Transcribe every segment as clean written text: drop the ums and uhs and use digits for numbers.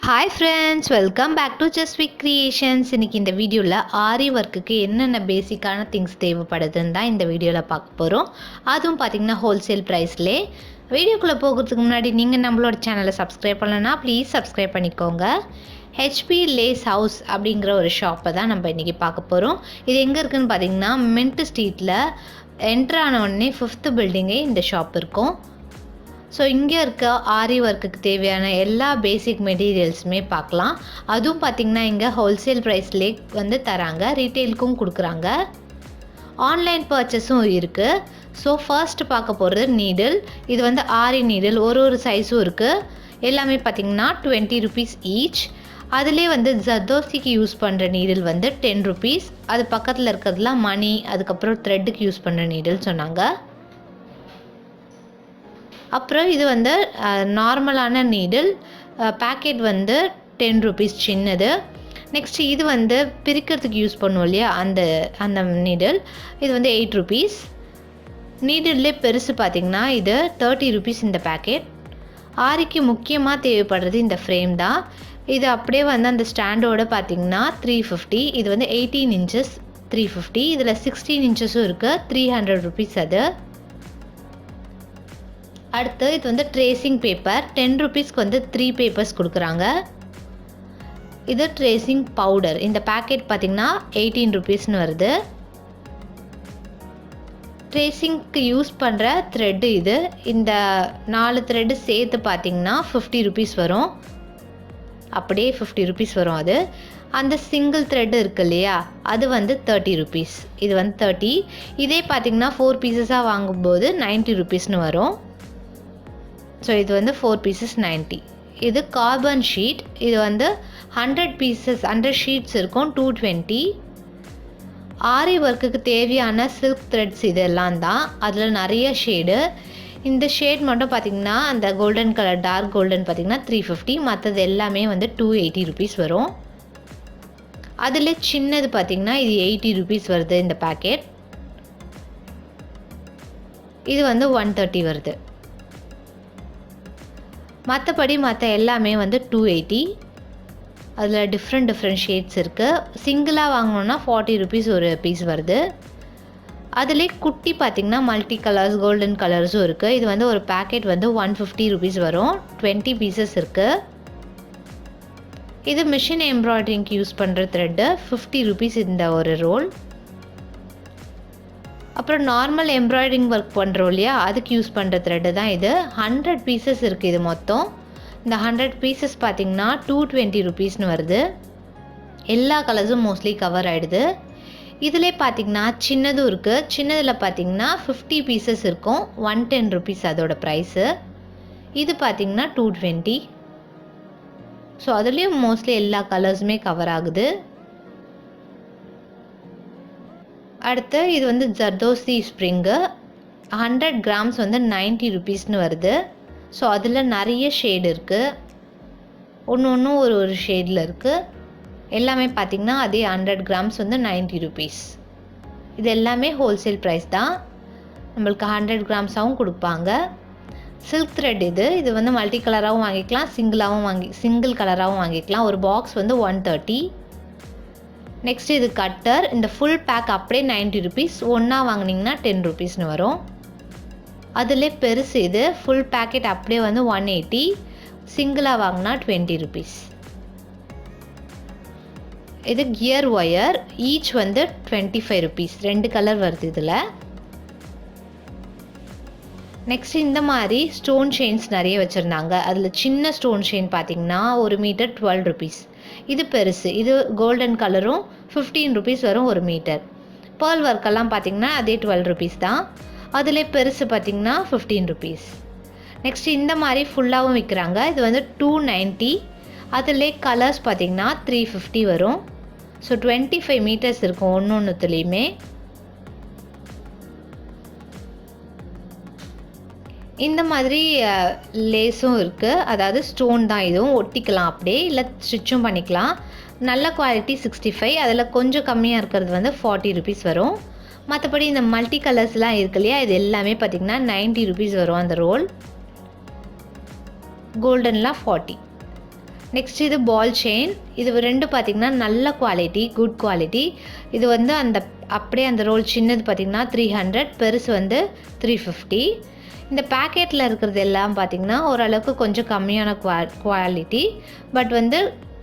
Hi friends, welcome back to just Vik creations. இன்றைக்கி இந்த வீடியோவில் ஆரி ஒர்க்குக்கு என்னென்ன பேசிக்கான திங்ஸ் தேவைப்படுதுன்னு தான் இந்த வீடியோவில் பார்க்க போகிறோம். அதுவும் பார்த்திங்கன்னா ஹோல்சேல் ப்ரைஸ்லே. வீடியோக்குள்ளே போகிறதுக்கு முன்னாடி நீங்கள் நம்மளோட சேனலை சப்ஸ்கிரைப் பண்ணலன்னா ப்ளீஸ் சப்ஸ்கிரைப் பண்ணிக்கோங்க. ஹெச்பி லேஸ் ஹவுஸ் அப்படிங்கிற ஒரு ஷாப்பை தான் நம்ம இன்றைக்கி பார்க்க போகிறோம். இது எங்கே இருக்குதுன்னு பார்த்திங்கன்னா மின்ட் ஸ்ட்ரீட்டில் என்ட்ரு ஆன உடனே 5th பில்டிங்கே இந்த ஷாப் இருக்கும். ஸோ இங்கே இருக்க ஆரி ஒர்க்குக்கு தேவையான எல்லா பேசிக் மெட்டீரியல்ஸுமே பார்க்கலாம். அதுவும் பார்த்திங்கன்னா இங்கே ஹோல்சேல் ப்ரைஸ்லே வந்து தராங்க, ரீட்டெயிலுக்கும் கொடுக்குறாங்க, ஆன்லைன் பர்ச்சேஸும் இருக்குது. ஸோ ஃபர்ஸ்ட் பார்க்க போகிறது நீடில். இது வந்து ஆரி நீடில், ஒரு சைஸும் இருக்குது. எல்லாமே பார்த்திங்கன்னா 20 rupees ஈச். அதிலே வந்து ஜர்தோசிக்கு யூஸ் பண்ணுற நீடில் வந்து 10 rupees. அது பக்கத்தில் இருக்கிறதுலாம் மணி, அதுக்கப்புறம் த்ரெட்டுக்கு யூஸ் பண்ணுற நீடில் சொன்னாங்க. அப்புறம் இது வந்து நார்மலான நீடில், பேக்கெட் வந்து 10 rupees சின்னது. நெக்ஸ்ட் இது வந்து பிரிக்கிறதுக்கு யூஸ் பண்ணுவோம் இல்லையா, அந்த நீடில், இது வந்து 8 rupees. நீடில்லே பெருசு பார்த்திங்கன்னா இது 30 rupees இந்த பேக்கெட். ஆரிக்கு முக்கியமாக தேவைப்படுறது இந்த ஃப்ரேம் தான். இது அப்படியே வந்து அந்த ஸ்டாண்டோட பார்த்திங்கன்னா 350. இது வந்து 18 inches 350. இதில் 16 inchஸும் இருக்குது, 300 rupees அது. அடுத்து இது வந்து ட்ரேசிங் பேப்பர், 10 rupeesக்கு வந்து 3 papers கொடுக்குறாங்க. இது ட்ரேசிங் பவுடர். இந்த பேக்கெட் பார்த்திங்கன்னா 18 rupeesனு வருது. ட்ரேசிங்க்கு யூஸ் பண்ணுற த்ரெட்டு இது. இந்த 4 த்ரெட்டு சேர்த்து பார்த்திங்கன்னா 50 rupees வரும். அப்படியே 50 rupees வரும் அது. அந்த சிங்கிள் த்ரெட்டு இருக்கு இல்லையா, அது வந்து 30 rupees. இது வந்து 30. இதே பார்த்திங்கன்னா 4 pieces வாங்கும்போது 90 rupeesனு வரும். ஸோ இது வந்து 4 pieces 90. இது கார்பன் ஷீட். இது வந்து 100 pieces 100 sheets இருக்கும், 220. ஆரி ஒர்க்குக்கு தேவையான சில்க் த்ரெட்ஸ் இதெல்லாம் தான். அதில் நிறைய ஷேடு. இந்த ஷேட் மட்டும் பார்த்திங்கன்னா அந்த கோல்டன் கலர், டார்க் கோல்டன் பார்த்திங்கன்னா 350. மற்றது எல்லாமே வந்து 280 rupees வரும். அதில் சின்னது பார்த்திங்கன்னா இது 80 rupees வருது இந்த பேக்கெட். இது வந்து 130 வருது. மற்றபடி மற்ற எல்லாமே வந்து 280. அதில் டிஃப்ரெண்ட் ஷேட்ஸ் இருக்குது. சிங்கிளாக வாங்கினோன்னா 40 rupees ஒரு பீஸ் வருது. அதிலே குட்டி பார்த்திங்கன்னா மல்டி கலர்ஸ், கோல்டன் கலர்ஸும் இருக்குது. இது வந்து ஒரு பேக்கெட் வந்து 150 rupees வரும், 20 pieces இருக்குது. இது மிஷின் எம்ப்ராய்டரிங்க்கு யூஸ் பண்ணுற த்ரெட்டு, 50 rupees இந்த ஒரு ரோல். அப்புறம் நார்மல் எம்ப்ராய்டரிங் ஒர்க் பண்ணுறோம் இல்லையா, அதுக்கு யூஸ் பண்ணுற த்ரெட்டு தான் இது. 100 pieces இருக்குது இது மொத்தம். இந்த 100 pieces பார்த்திங்கன்னா 220 rupeesனு வருது. எல்லா கலர்ஸும் மோஸ்ட்லி கவர் ஆகிடுது. இதிலே பார்த்திங்கன்னா சின்னதும் இருக்குது. சின்னதில் பார்த்திங்கன்னா 50 pieces இருக்கும், 110 rupees அதோட ப்ரைஸு. இது பார்த்திங்கன்னா 220. ஸோ அதுலேயும் மோஸ்ட்லி எல்லா கலர்ஸுமே கவர் ஆகுது. அடுத்து இது வந்து ஜர்தோசி ஸ்ப்ரிங்கு, 100 grams வந்து 90 rupeesனு வருது. ஸோ அதில் நிறைய ஷேடு இருக்குது, ஒன்று ஒரு ஷேடில் இருக்குது. எல்லாமே பார்த்திங்கன்னா அதே 100 grams வந்து 90 rupees. இது எல்லாமே ஹோல்சேல் ப்ரைஸ் தான். நம்மளுக்கு 100 grams-ஆகவும் கொடுப்பாங்க. சில்க் த்ரெட் இது வந்து மல்டி கலராகவும் வாங்கிக்கலாம், சிங்கிள் கலராகவும் வாங்கிக்கலாம். ஒரு பாக்ஸ் வந்து 130. நெக்ஸ்ட் இது கட்டர். இந்த ஃபுல் பேக் அப்படியே 90 rupees. ஒன்றா வாங்கினீங்கன்னா 10 rupeesனு வரும். அதில் பெருசு இது, ஃபுல் பேக்கெட் அப்படியே வந்து 180. சிங்கிளாக வாங்கினா 20 rupees. இது கியர் ஒயர், ஈச் வந்து 25 rupees. 2 கலர் வருது இதில். நெக்ஸ்ட் இந்த மாதிரி ஸ்டோன் செயின்ஸ் நிறைய வச்சுருந்தாங்க. அதில் சின்ன ஸ்டோன் செயின் பார்த்திங்கன்னா 1 மீட்டர் 12 rupees. இது பெருசு, இது கோல்டன் கலரும் 15 rupees வரும் 1 மீட்டர். பேர்ல் ஒர்க்கெல்லாம் பார்த்திங்கன்னா அதே 12 rupees தான். அதிலே பெருசு பார்த்திங்கன்னா 15 rupees. நெக்ஸ்ட் இந்த மாதிரி ஃபுல்லாகவும் விற்கிறாங்க. இது வந்து 290. அதிலே கலர்ஸ் பார்த்திங்கன்னா 350 வரும். ஸோ 25 meters இருக்கும் ஒன்றுத்துலேயுமே. இந்த மாதிரி லேஸும் இருக்குது, அதாவது ஸ்டோன் தான். இதுவும் ஒட்டிக்கலாம் அப்படியே, இல்லை ஸ்டிச்சும் பண்ணிக்கலாம். நல்ல குவாலிட்டி 65. அதில் கொஞ்சம் கம்மியாக இருக்கிறது வந்து 40 rupees வரும். மற்றபடி இந்த மல்டி கலர்ஸ்லாம் இருக்கு இல்லையா, இது எல்லாமே பார்த்திங்கன்னா 90 rupees வரும் அந்த ரோல். கோல்டன்லாம் 40. நெக்ஸ்ட் இது பால் செயின். இது ரெண்டு பார்த்திங்கன்னா நல்ல குவாலிட்டி, குட் குவாலிட்டி. இது வந்து அந்த அப்படியே அந்த ரோல் சின்னது பார்த்திங்கன்னா 300, பெருசு வந்து 350. இந்த பேக்கெட்டில் இருக்கிறது எல்லாம் பார்த்திங்கன்னா ஓரளவுக்கு கொஞ்சம் கம்மியான குவாலிட்டி, பட் வந்து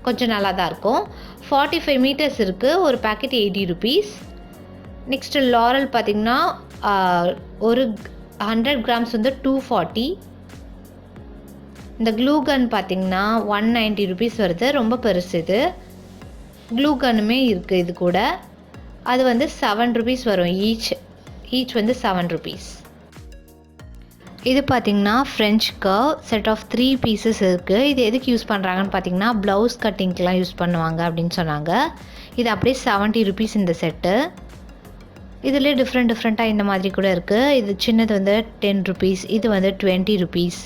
கொஞ்சம் நல்லா தான் இருக்கும். 45 மீட்டர்ஸ் இருக்குது. ஒரு பேக்கெட் 80 rupees. நெக்ஸ்ட்டு லாரல் பார்த்திங்கன்னா ஒரு 100 grams வந்து 240. இந்த க்ளூ கன் பார்த்திங்கன்னா 190 rupees வருது. ரொம்ப பெருசு இது. க்ளூ கன்னுமே இருக்குது இது கூட. அது வந்து 7 rupees வரும் ஈச் வந்து 7 rupees. இது பார்த்திங்கன்னா French curve set of 3 pieces இருக்குது. இது எதுக்கு யூஸ் பண்ணுறாங்கன்னு பார்த்திங்கன்னா ப்ளவுஸ் கட்டிங்க்கெலாம் யூஸ் பண்ணுவாங்க அப்படின்னு சொன்னாங்க. இது அப்படியே 70 rupees இந்த செட்டு. இதில் டிஃப்ரெண்ட்டாக இந்த மாதிரி கூட இருக்குது. இது சின்னது வந்து 10 rupees, இது வந்து 20 rupees.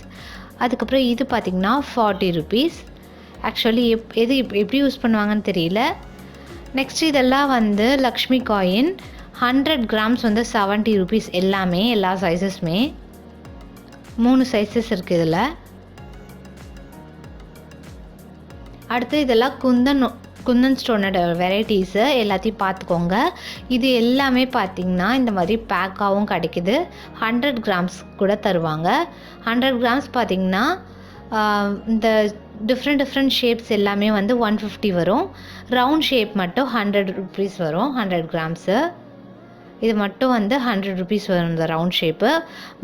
அதுக்கப்புறம் இது பார்த்திங்கன்னா 40 rupees. ஆக்சுவலி எப்படி யூஸ் பண்ணுவாங்கன்னு தெரியல. நெக்ஸ்ட் இதெல்லாம் வந்து லக்ஷ்மி காயின். 100 grams வந்து 70 rupees. எல்லா சைஸஸுமே 3 சைஸஸ் இருக்குது இதில். அடுத்து இதெல்லாம் குந்தன் ஸ்டோனோட வெரைட்டிஸு எல்லாத்தையும் பார்த்துக்கோங்க. இது எல்லாமே பார்த்திங்கன்னா இந்த மாதிரி பேக்காகவும் கிடைக்குது. 100 grams கூட தருவாங்க. 100 grams பார்த்திங்கன்னா இந்த டிஃப்ரெண்ட் ஷேப்ஸ் எல்லாமே வந்து 150 வரும். ரவுண்ட் ஷேப் மட்டும் 100 rupees வரும். 100 grams இது மட்டும் வந்து 100 rupees வரும் இந்த ரவுண்ட் ஷேப்பு.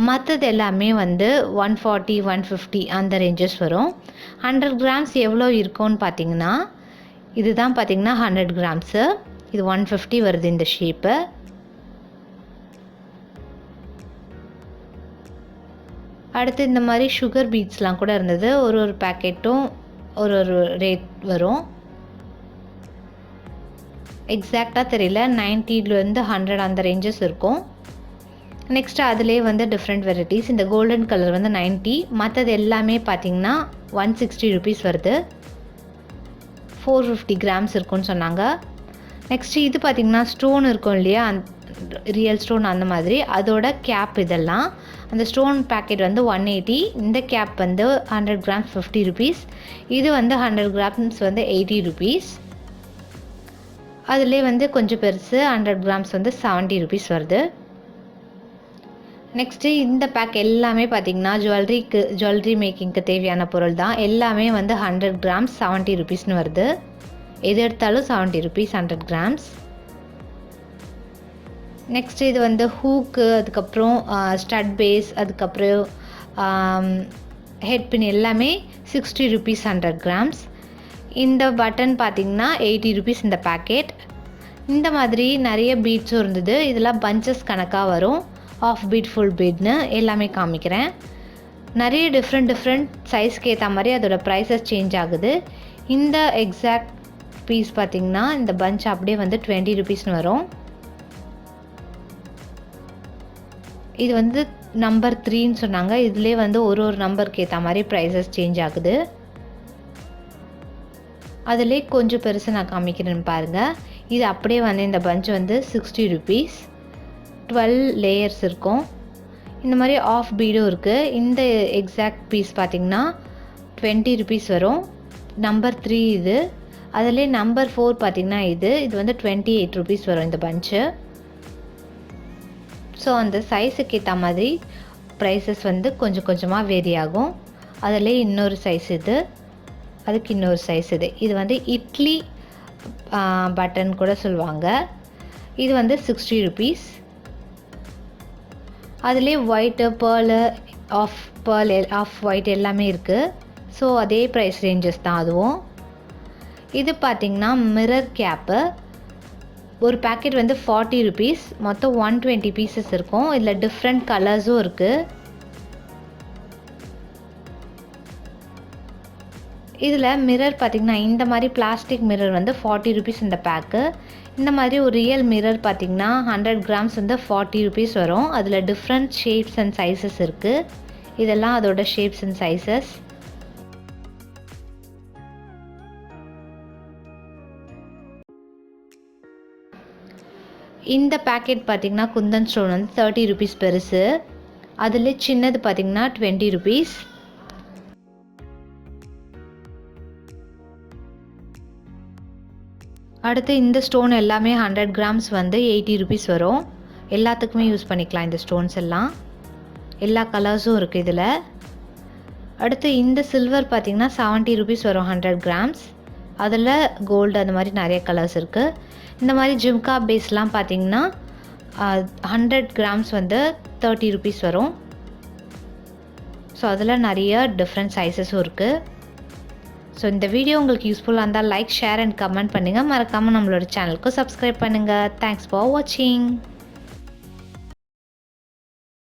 மற்றது எல்லாமே வந்து 140, 150 அந்த ரேஞ்சஸ் வரும். 100 grams எவ்வளோ இருக்கும்னு பார்த்திங்கன்னா இதுதான் பார்த்திங்கன்னா 100 grams. இது 150 வருது இந்த ஷேப்பு. அடுத்து இந்த மாதிரி சுகர் பீட்ஸ்லாம் கூட இருந்தது. ஒரு பேக்கெட்டும் ஒரு ரேட் வரும். எக்ஸாக்டாக தெரியல. 90லேருந்து 100 அந்த ரேஞ்சஸ் இருக்கும். நெக்ஸ்ட்டு அதிலே வந்து டிஃப்ரெண்ட் வெரைட்டிஸ். இந்த கோல்டன் கலர் வந்து 90. மற்றது எல்லாமே பார்த்திங்கன்னா 160 rupees வருது. 450 grams இருக்குன்னு சொன்னாங்க. நெக்ஸ்ட்டு இது பார்த்திங்கன்னா ஸ்டோன் இருக்கும் இல்லையா, ரியல் ஸ்டோன் அந்த மாதிரி, அதோட கேப் இதெல்லாம். அந்த ஸ்டோன் பேக்கெட் வந்து 180. இந்த கேப் வந்து 100 grams 50 rupees. இது வந்து 100 grams வந்து 80 rupees. அதிலே வந்து கொஞ்சம் பெருசு 100 grams வந்து 70 rupees வருது. நெக்ஸ்ட்டு இந்த பேக் எல்லாமே பார்த்திங்கன்னா ஜுவல்லரி மேக்கிங்க்கு தேவையான பொருள் தான். எல்லாமே வந்து 100 grams 70 rupeesனு வருது. எது எடுத்தாலும் 70 rupees 100 grams. நெக்ஸ்ட்டு இது வந்து ஹூக்கு, அதுக்கப்புறம் ஸ்டட் பேஸ், அதுக்கப்புறம் ஹெட் பின் எல்லாமே 60 rupees 100 grams. இந்த பட்டன் பார்த்திங்கன்னா 80 rupees இந்த பேக்கெட். இந்த மாதிரி நிறைய பீட்ஸும் இருந்தது. இதெல்லாம் பஞ்சஸ் கணக்காக வரும். ஆஃப் பீட், ஃபுல் பீட்னு எல்லாமே காமிக்கிறேன். நிறைய டிஃப்ரெண்ட் சைஸ்க்கு ஏற்ற மாதிரி அதோட ப்ரைஸஸ் சேஞ்ச் ஆகுது. இந்த எக்ஸாக்ட் பீஸ் பார்த்திங்கன்னா இந்த பஞ்ச் அப்படியே வந்து 20 rupeesனு வரும். இது வந்து நம்பர் 3ன்னு சொன்னாங்க. இதிலே வந்து ஒரு நம்பருக்கு ஏற்ற மாதிரி ப்ரைஸஸ் சேஞ்ச் ஆகுது. அதிலே கொஞ்சம் பெருசு நான் காமிக்கிறேன்னு பாருங்கள். இது அப்படியே வந்து இந்த பஞ்ச் வந்து 60 rupees. 12 layers இருக்கும். இந்த மாதிரி ஆஃப் பீடும் இருக்குது. இந்த எக்ஸாக்ட் பீஸ் பார்த்திங்கன்னா 20 rupees வரும். நம்பர் 3 இது. அதிலே நம்பர் 4 பார்த்திங்கன்னா இது வந்து 28 rupees வரும் இந்த பஞ்சு. ஸோ அந்த சைஸுக்கு ஏற்ற மாதிரி ப்ரைஸஸ் வந்து கொஞ்சம் கொஞ்சமாக வேரி ஆகும். அதிலே இன்னொரு சைஸ் இது, அதுக்கு இன்னொரு சைஸ் இது. இது வந்து இட்லி பட்டன் கூட சொல்லுவாங்க. இது வந்து 60 rupees. அதிலே ஒயிட்டு, பேர்லு, ஆஃப் ஒயிட் எல்லாமே இருக்குது. ஸோ அதே ப்ரைஸ் ரேஞ்சஸ் தான் அதுவும். இது பார்த்திங்கன்னா மிரர் கேப்பு. ஒரு பேக்கெட் வந்து 40 rupees. மொத்தம் 120 pieces இருக்கும். இதில் டிஃப்ரெண்ட் கலர்ஸும் இருக்குது. இதில் மிரர் பார்த்திங்கன்னா இந்த மாதிரி பிளாஸ்டிக் மிரர் வந்து 40 rupees இந்த பேக்கு. இந்த மாதிரி ஒரு ரியல் மிரர் பார்த்திங்கன்னா 100 grams வந்து 40 rupees வரும். அதில் டிஃப்ரெண்ட் ஷேப்ஸ் அண்ட் சைஸஸ் இருக்குது. இதெல்லாம் அதோட ஷேப்ஸ் அண்ட் சைஸஸ். இந்த பேக்கெட் பார்த்திங்கன்னா குந்தன் ஸ்டோன் வந்து 30 rupees பெருசு. அதில் சின்னது பார்த்திங்கன்னா 20 rupees. அடுத்து இந்த ஸ்டோன் எல்லாமே 100 கிராம்ஸ் வந்து 80 ருபீஸ் வரும். எல்லாத்துக்குமே யூஸ் பண்ணிக்கலாம் இந்த ஸ்டோன்ஸ் எல்லாம். எல்லா கலர்ஸும் இருக்குது இதில். அடுத்து இந்த சில்வர் பார்த்திங்கன்னா 70 ருபீஸ் வரும் 100 கிராம்ஸ். அதில் கோல்டு அந்த மாதிரி நிறைய கலர்ஸ் இருக்குது. இந்த மாதிரி ஜிம்கா பேஸ்லாம் பார்த்திங்கன்னா 100 கிராம்ஸ் வந்து 30 ருபீஸ் வரும். ஸோ அதில் நிறைய டிஃப்ரெண்ட் சைஸஸும் இருக்குது. ஸோ இந்த வீடியோ உங்களுக்கு யூஸ்ஃபுல்லாக இருந்தால் லைக், ஷேர் அண்ட் கமெண்ட் பண்ணுங்கள். மறக்காமல் நம்மளோட சேனலுக்கு சப்ஸ்கிரைப் பண்ணுங்கள். தேங்க்ஸ் ஃபார் வாட்சிங்.